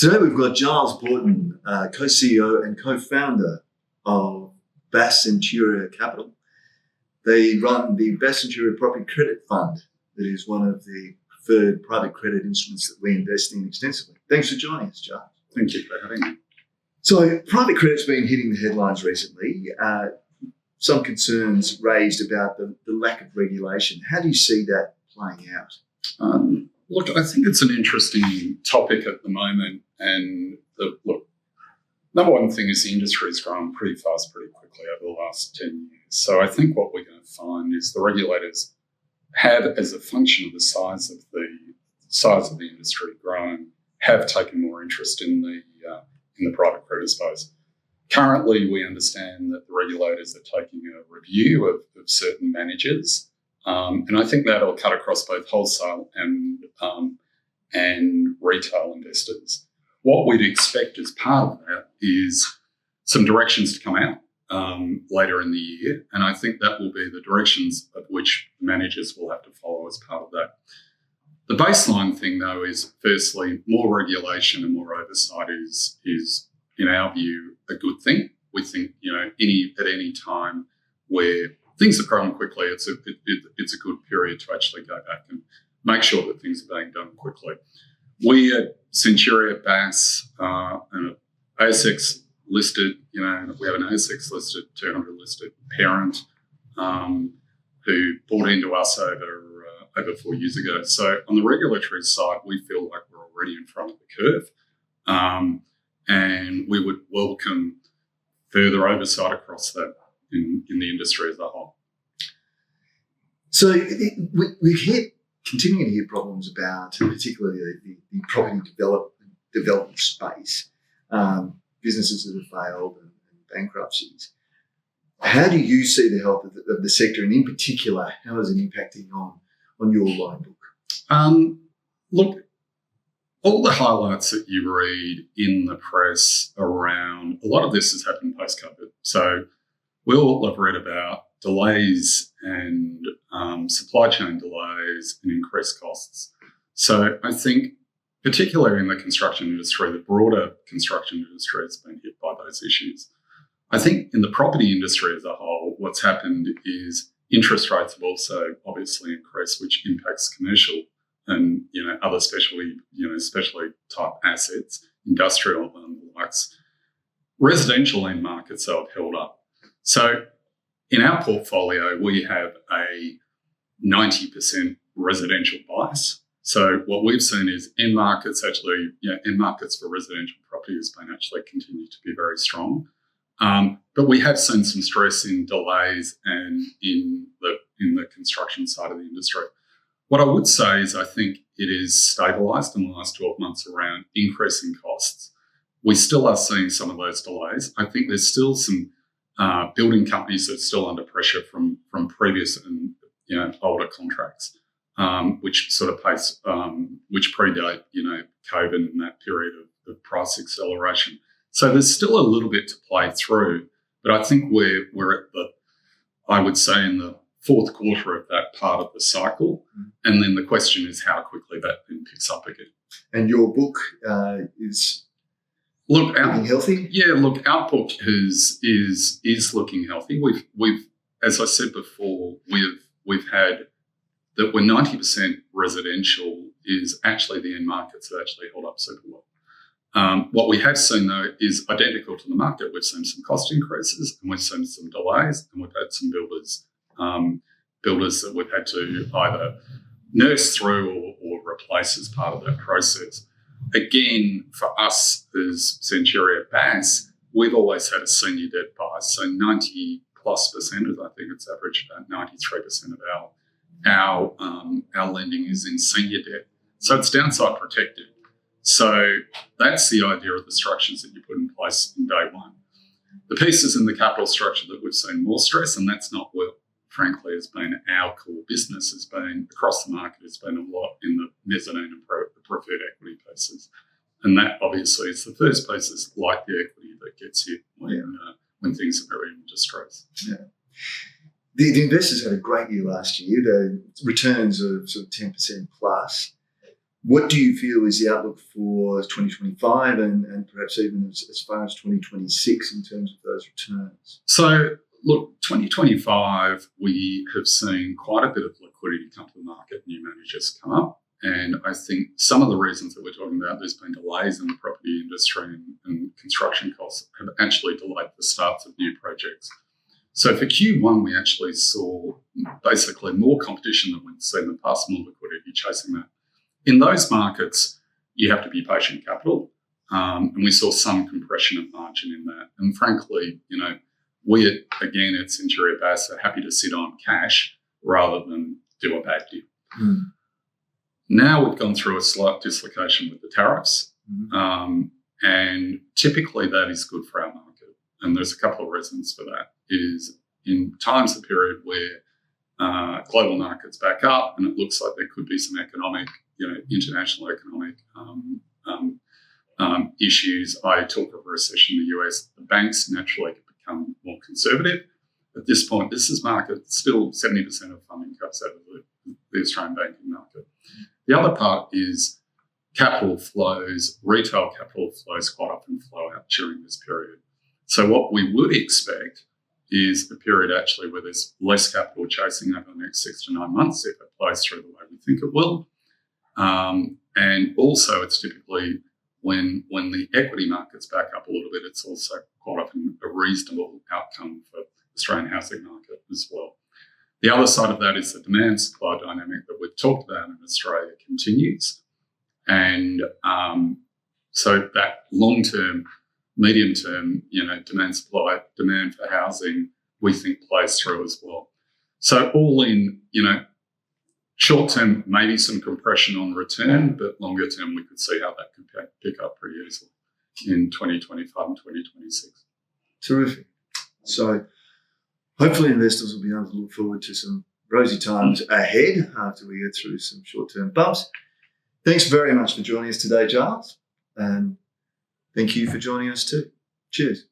Today we've got Giles Borton, co-CEO and co-founder of Bass Centuria Capital. They run the Bass Centuria Property Credit Fund, that is one of the preferred private credit instruments that we invest in extensively. Thanks for joining us, Giles. Thank you for having me. So private credit's been hitting the headlines recently. Some concerns raised about the lack of regulation. How do you see that playing out? Look, I think it's an interesting topic at the moment. And number one thing is the industry has grown pretty fast, pretty quickly over the last 10 years. So I think what we're going to find is the regulators have, as a function of the size of the industry growing, have taken more interest in the private credit space. Currently, we understand that the regulators are taking a review of certain managers, and I think that'll cut across both wholesale and retail investors. What we'd expect as part of that is some directions to come out later in the year, and I think that will be the directions of which managers will have to follow as part of that. The baseline thing, though, is firstly, more regulation and more oversight is in our view, a good thing. We think, at any time where things are growing quickly, it's a good period to actually go back and make sure that things are being done quickly. We at Centuria Bass, an ASX listed, we have an ASX listed, 200 listed parent who bought into us over 4 years ago. So on the regulatory side, we feel like we're already in front of the curve, and we would welcome further oversight across that in the industry as a whole. So we continue to hear problems about, particularly the property development space, businesses that have failed and bankruptcies. How do you see the health of the sector, and in particular, how is it impacting on your loan book? Look, all the highlights that you read in the press around, a lot of this has happened post-COVID. So we all have read about delays and supply chain delays and increased costs. So I think, particularly in the construction industry, the broader construction industry has been hit by those issues. I think in the property industry as a whole, what's happened is interest rates have also obviously increased, which impacts commercial and other specialty type assets, industrial and the likes. Residential end markets have held up. So in our portfolio, we have a 90% residential bias. So what we've seen is end markets for residential property has been actually continued to be very strong. But we have seen some stress in delays and in the construction side of the industry. What I would say is I think it is stabilised in the last 12 months around increasing costs. We still are seeing some of those delays. I think there's still some building companies that are still under pressure from previous and older contracts, which predate COVID and that period of price acceleration. So there's still a little bit to play through, but I think we're at in the fourth quarter of that part of the cycle, and then the question is how quickly that then picks up again. And your book is looking healthy? Yeah, look, our book is looking healthy. We've as I said before, we've had that we're 90% residential is actually the end markets that actually hold up super well. What we have seen, though, is identical to the market. We've seen some cost increases and we've seen some delays, and we've had some builders that we've had to either nurse through or replace as part of that process. Again, for us as Centuria Bass, we've always had a senior debt bias. So 90+%, I think it's averaged about 93% of our lending is in senior debt. So it's downside protected. So that's the idea of the structures that you put in place in day one. The pieces in the capital structure that we've seen more stress, and that's not what, frankly, has been our core business, has been across the market, has been a lot in the mezzanine and preferred equity pieces. And that obviously is the first pieces like the equity that gets hit when things are very in distress. Yeah. The investors had a great year last year. The returns of sort of 10% plus. What do you feel is the outlook for 2025 and perhaps even as far as 2026 in terms of those returns? So, look, 2025, we have seen quite a bit of liquidity come to the market, new managers come up. And I think some of the reasons that we're talking about, there's been delays in the property industry and construction costs have actually delayed the starts of new projects. So for Q1, we actually saw basically more competition than we've seen in the past, more liquidity chasing that. In those markets, you have to be patient capital. And we saw some compression of margin in that. And frankly, we at Centuria Bass are happy to sit on cash rather than do a bad deal. Now we've gone through a slight dislocation with the tariffs, and typically that is good for our market. And there's a couple of reasons for that. Is in times of period where global markets back up and it looks like there could be some economic, international economic issues. I talk of a recession in the US. The banks naturally become more conservative. At this point, this is market, still 70% of funding comes out of the Australian banking market. The other part is capital flows, retail capital flows quite often flow out during this period. So what we would expect is a period actually where there's less capital chasing over the next 6 to 9 months if it plays through the way we think it will. And also it's typically when the equity markets back up a little bit, it's also quite often a reasonable outcome for the Australian housing market as well. The other side of that is the demand-supply dynamic that we've talked about in Australia continues. And so that long-term, medium-term, demand-supply, demand for housing, we think plays through as well. So all in, short-term, maybe some compression on return, but longer-term, we could see how that could pick up pretty easily in 2025 and 2026. Terrific. So hopefully investors will be able to look forward to some rosy times ahead after we get through some short-term bumps. Thanks very much for joining us today, Giles. And thank you for joining us too. Cheers.